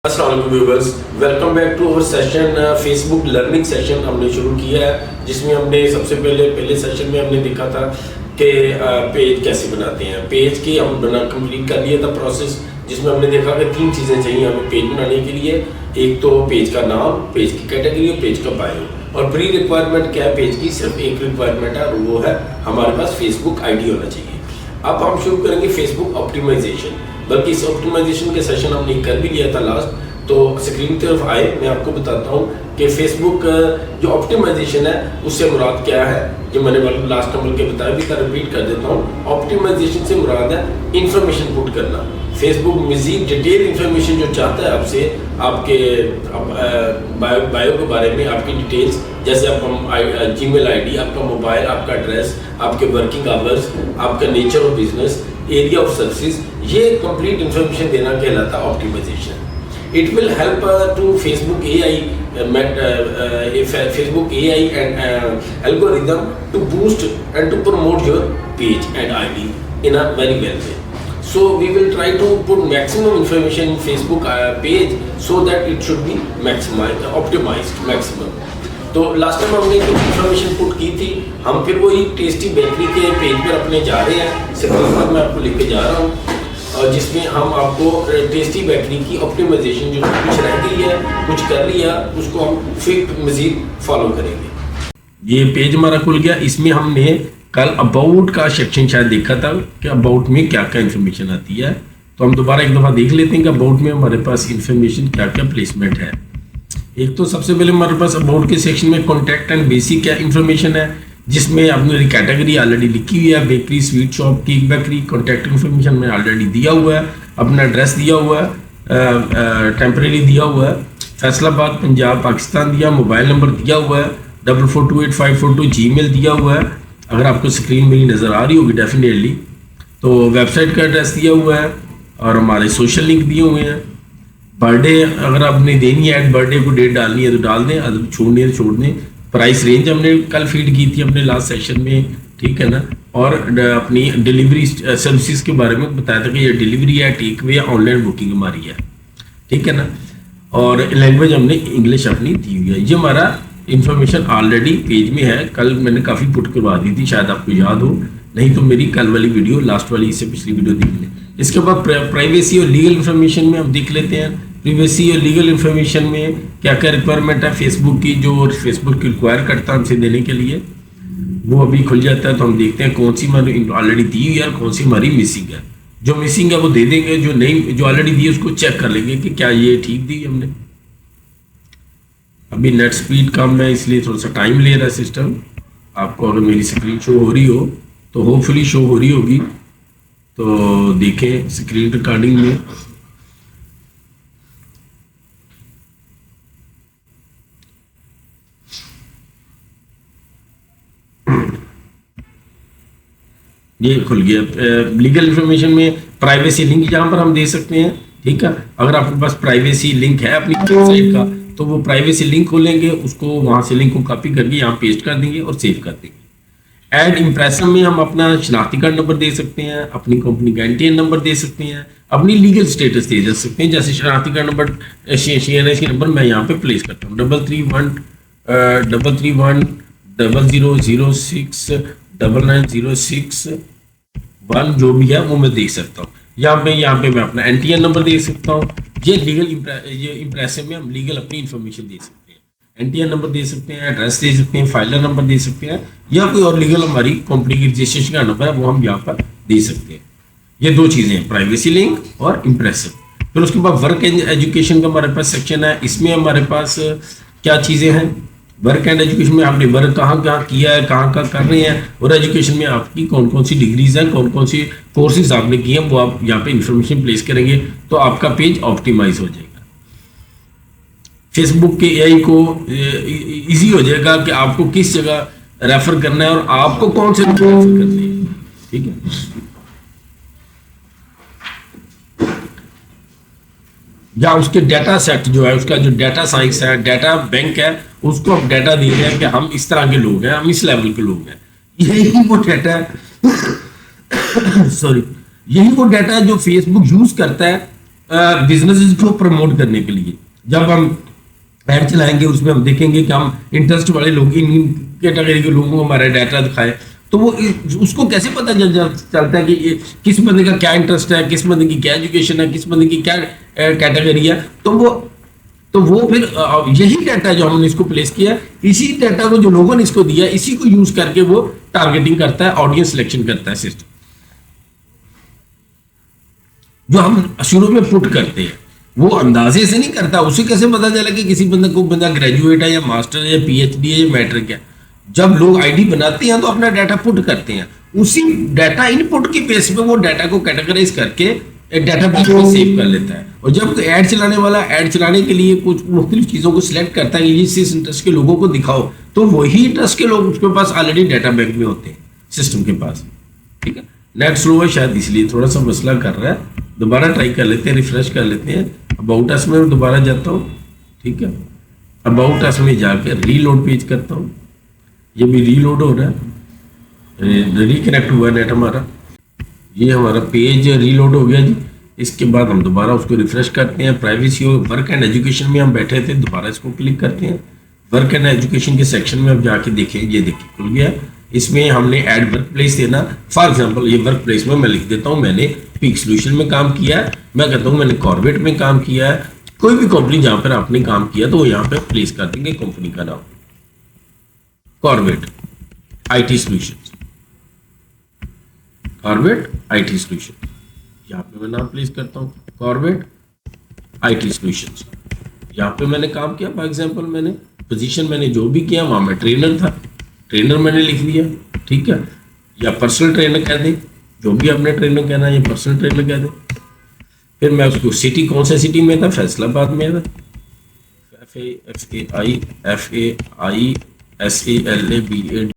अस्सलाम वालेकुम viewers, welcome back to our session Facebook learning session हमने शुरू किया है, जिसमें हमने सबसे पहले सेशन में हमने देखा था कि पेज कैसे बनाते हैं। पेज की हम कंप्लीट कर लिया था प्रोसेस, जिसमें हमने देखा कि 3 चीज़ें चाहिए हमें पेज बनाने के लिए। एक तो पेज का नाम, पेज की कैटेगरी और पेज का बायो। और प्री रिक्वायरमेंट क्या है पेज की? सिर्फ एक रिक्वायरमेंट है और वो है हमारे पास फेसबुक आईडी होना चाहिए। अब हम शुरू करेंगे फेसबुक ऑप्टिमाइजेशन, बल्कि इस ऑप्टिमाइजेशन के सेशन हमने कर भी लिया था लास्ट। तो स्क्रीन की तरफ आए, मैं आपको बताता हूँ कि फेसबुक जो ऑप्टिमाइजेशन है उससे मुराद क्या है। जो मैंने लास्ट नंबर के बताया भी था, रिपीट कर देता हूँ। ऑप्टिमाइजेशन से मुराद है इंफॉर्मेशन पुट करना। फेसबुक मज़ीद डिटेल इंफॉर्मेशन जो चाहता है आपसे, आपके बायो के बारे में, आपकी डिटेल्स, जैसे आपका जीमेल आईडी, आपका मोबाइल, आपका एड्रेस, आपके वर्किंग आवर्स, आपका nature of business, area of services, ये कंप्लीट इंफॉर्मेशन देना कहलाता है optimisation. It will help to Facebook AI and algorithm to boost and to promote your page and ID in a very well way. So we will try to put maximum information in Facebook page so that it should be maximized, optimized maximum. तो last time हमने कुछ information put की थी, हम फिर वही tasty bakery के page पर अपने जा रहे हैं। सिर्फ मैं आपको लेके जा रहा हूँ, और जिसमें हम आपको टेस्टी बेकरी की ऑप्टिमाइजेशन जो कुछ रह गई है, कुछ कर लिया, उसको हम फिर मज़ीद फॉलो करेंगे। ये पेज हमारा खुल गया। इसमें हमने कल अबाउट का सेक्शन शायद देखा था कि अबाउट में क्या क्या इन्फॉर्मेशन आती है। तो हम दोबारा एक दफ़ा देख लेते हैं कि अबाउट में हमारे पास इन्फॉर्मेशन क्या क्या प्लेसमेंट है। एक तो सबसे पहले हमारे पास अबाउट के सेक्शन में कॉन्टैक्ट एंड बेसिक क्या इन्फॉर्मेशन है, जिसमें आपने कैटेगरी ऑलरेडी लिखी हुई है, bakery, sweet shop, cake bakery. Contact information में ऑलरेडी दिया हुआ है, अपना एड्रेस दिया हुआ है, टेम्परेरी दिया हुआ है, फैसलाबाद पंजाब पाकिस्तान दिया, मोबाइल नंबर दिया हुआ है, 442854 जीमेल दिया हुआ है। अगर आपको स्क्रीन मेरी नज़र आ रही होगी डेफिनेटली, तो वेबसाइट का एड्रेस दिया हुआ है और हमारे सोशल लिंक दिए हुए हैं। बर्थडे अगर आपने देनी है, बर्थडे को डेट डालनी है तो डाल दें, अगर छोड़नी है तो छोड़ दें। प्राइस रेंज हमने कल फीड की थी अपने लास्ट सेशन में, ठीक है ना। और अपनी डिलीवरी सर्विसेज के बारे में बताया था कि ये डिलीवरी है, टेक अवे, ऑनलाइन बुकिंग हमारी है, ठीक है ना। और लैंग्वेज हमने इंग्लिश अपनी दी हुई है। ये हमारा इंफॉर्मेशन ऑलरेडी पेज में है। कल मैंने काफ़ी पुट करवा दी थी, शायद आपको याद हो, नहीं तो मेरी कल वाली वीडियो, लास्ट वाली, इससे पिछली वीडियो देख लें। इसके बाद प्राइवेसी और लीगल इन्फॉर्मेशन में हम देख लेते हैं। प्राइवेसी और लीगल इन्फॉर्मेशन में क्या क्या रिक्वायरमेंट है फेसबुक की, जो फेसबुक की रिक्वायर करता है हमसे देने के लिए, वो अभी खुल जाता है। तो हम देखते हैं कौन सी हमारी ऑलरेडी दी हुई है और कौन सी हमारी मिसिंग है। जो मिसिंग है वो दे देंगे, जो नहीं, जो ऑलरेडी दी है उसको चेक कर लेंगे कि क्या ये ठीक दी हमने। अभी नेट स्पीड कम है इसलिए थोड़ा सा टाइम ले रहा है सिस्टम। आपको अगर मेरी स्क्रीन शो हो रही हो तो होपफुली शो हो रही होगी, तो देखें स्क्रीन रिकॉर्डिंग में। ये खुल गया। लीगल इन्फॉर्मेशन में प्राइवेसी लिंक यहाँ पर हम दे सकते हैं, ठीक है। अगर आपके पास प्राइवेसी लिंक है अपनी वेबसाइट का, तो वो प्राइवेसी लिंक खोलेंगे, उसको वहाँ से लिंक को कॉपी करके यहाँ पेस्ट कर देंगे और सेव कर देंगे। ऐड इम्प्रेशन में हम अपना शनाख्ती कार्ड नंबर दे सकते हैं, अपनी कंपनी का NTN नंबर दे सकते हैं, अपनी लीगल स्टेटस दे सकते हैं। जैसे शनाख्ती कार्ड नंबर, CNC नंबर मैं यहाँ पे प्लेस करता हूँ 331310069906 जो भी है वो मैं देख सकता हूँ। यहाँ पे मैं अपना NTN नंबर दे सकता हूँ। ये लीगल इम्प्रेशन में हम लीगल अपनी इंफॉर्मेशन दे सकते हैं। NTN नंबर दे सकते हैं, एड्रेस दे सकते हैं, फाइलर नंबर दे सकते हैं, या कोई और लीगल हमारी कंपनी की रजिस्ट्रेशन का नंबर है वो हम यहाँ पर दे सकते हैं। ये 2 चीज़ें हैं, प्राइवेसी लिंक और इम्प्रेशन। फिर उसके बाद वर्क एंड एजुकेशन का हमारे पास सेक्शन है। इसमें हमारे पास क्या चीज़ें हैं? वर्क एंड एजुकेशन में आपने वर्क कहाँ किया है, कहाँ कर रहे हैं, और एजुकेशन में आपकी कौन कौन सी डिग्रीज हैं, कौन कौन सी कोर्सेज आपने किए हैं, वो आप यहाँ पे इंफॉर्मेशन प्लेस करेंगे तो आपका पेज ऑप्टिमाइज हो जाएगा। फेसबुक के AI को इजी हो जाएगा कि आपको किस जगह रेफर करना है और आपको कौन से रेफर करने हैं, ठीक है। या उसके डाटा सेट जो है, उसका जो डाटा साइंस है, डाटा बैंक है, उसको हम डाटा दे रहे हैं कि हम इस तरह के लोग हैं, हम इस लेवल के लोग हैं। यही वो डाटा है सॉरी, यही वो डाटा है जो फेसबुक यूज करता है बिजनेस को प्रमोट करने के लिए जब हम ऐड चलाएंगे उसमें हम देखेंगे कि हम इंटरेस्ट वाले लोग इन कैटेगरी के लोगों को हमारा डाटा दिखाए, तो वो उसको कैसे पता चलता है कि किस बंदे का क्या इंटरेस्ट है, किस बंदे की क्या एजुकेशन है, किस बंदे की क्या कैटेगरी है। तो वो फिर यही डाटा जो हमने इसको प्लेस किया, इसी डाटा को जो लोगों ने इसको दिया, इसी को यूज करके वो टारगेटिंग करता है, ऑडियंस सिलेक्शन करता है सिस्टम। जो हम शुरू में पुट करते हैं वो अंदाजे से नहीं करता, उसे कैसे पता चला कि किसी बंदा ग्रेजुएट है या मास्टर है या पीएचडी है या मैट्रिक है। जब लोग आईडी बनाते हैं तो अपना डाटा पुट करते हैं, उसी डाटा इनपुट के बेस पे वो डाटा को कैटेगराइज करके एक डाटा बेस में सेव कर लेता है। और जब ऐड चलाने वाला ऐड चलाने के लिए कुछ मुख्तलिफ चीज़ों को सिलेक्ट करता है कि इस इंटरेस्ट के लोगों को दिखाओ, तो वही इंटरेस्ट के लोग उसके पास ऑलरेडी डाटा बैंक में होते हैं सिस्टम के पास। ठीक है, नेट स्लो है शायद इसलिए थोड़ा सा मसला कर रहा है। दोबारा ट्राई कर लेते हैं, रिफ्रेश कर लेते हैं। अबाउट अस में दोबारा जाता हूँ। ठीक है, अबाउट अस में जाकर रीलोड पेज करता हूँ। ये भी रीलोड हो रहा है, रिकनेक्ट हुआ नेट हमारा। ये हमारा पेज रीलोड हो गया जी। इसके बाद हम दोबारा उसको रिफ्रेश करते हैं। प्राइवेसी और वर्क एंड एजुकेशन में हम बैठे थे, दोबारा इसको क्लिक करते हैं। वर्क एंड एजुकेशन के सेक्शन में अब जाके देखें, ये देखिए खुल गया। इसमें हमने ऐड वर्क प्लेस देना। फॉर एग्जांपल ये वर्क प्लेस में मैं लिख देता हूँ मैंने पीक सोल्यूशन में काम किया है, मैं कहता हूँ मैंने कॉर्बेट में काम किया है। कोई भी कंपनी जहाँ पर आपने काम किया तो वो यहाँ पे प्लेस कर देंगे कंपनी का नाम, Corbett IT solutions, Corbett IT solution. यहाँ पे मैं नाम प्लेस करता हूँ कॉर्बेट आईटी सोल्यूशंस। यहाँ पे मैंने काम किया, फॉर एग्जांपल मैंने पोजीशन मैंने जो भी किया वहाँ मैं ट्रेनर था, ट्रेनर मैंने लिख दिया। ठीक है, या पर्सनल ट्रेनर कह दे, जो भी आपने ट्रेनर कहना है, ये पर्सनल ट्रेनर कह दे। फिर मैं उसको सिटी कौन सा सिटी में था, फैसलाबाद में था। FAISALABAD